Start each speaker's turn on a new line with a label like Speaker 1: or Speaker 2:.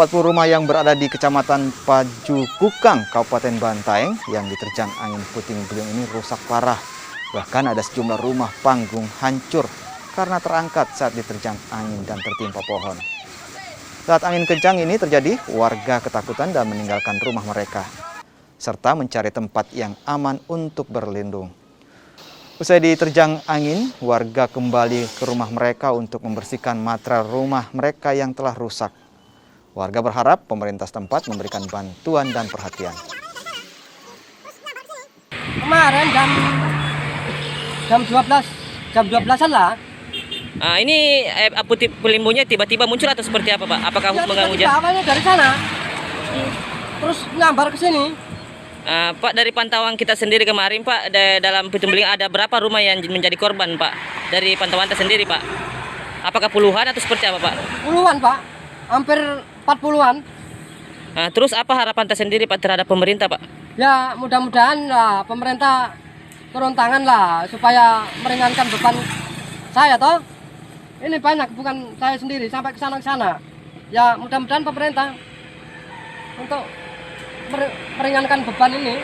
Speaker 1: 40 rumah yang berada di Kecamatan Pajukukang, Kabupaten Bantaeng yang diterjang angin puting beliung ini rusak parah. Bahkan ada sejumlah rumah panggung hancur karena terangkat saat diterjang angin dan tertimpa pohon. Saat angin kencang ini terjadi, warga ketakutan dan meninggalkan rumah mereka, serta mencari tempat yang aman untuk berlindung. Usai diterjang angin, warga kembali ke rumah mereka untuk membersihkan material rumah mereka yang telah rusak. Warga berharap pemerintah setempat memberikan bantuan dan perhatian.
Speaker 2: Kemarin jam 12-an lah.
Speaker 3: Ini putih pelimbunya tiba-tiba muncul atau seperti apa, Pak? Apakah
Speaker 2: Ya,
Speaker 3: mengganggu
Speaker 2: tiba-tiba awalnya dari sana, terus nyambar ke sini.
Speaker 3: Pak, dari pantauan kita sendiri kemarin, Pak, dalam puting beliung ada berapa rumah yang menjadi korban, Pak? Dari pantauan kita sendiri, Pak. Apakah puluhan atau seperti apa, Pak?
Speaker 2: Puluhan, Pak. Hampir 40-an.
Speaker 3: Terus apa harapan kita sendiri, Pak, terhadap pemerintah, Pak?
Speaker 2: Ya, mudah-mudahan lah pemerintah turun tangan lah supaya meringankan beban saya toh. Ini banyak, bukan saya sendiri, sampai ke sana. Ya, mudah-mudahan pemerintah untuk meringankan beban ini.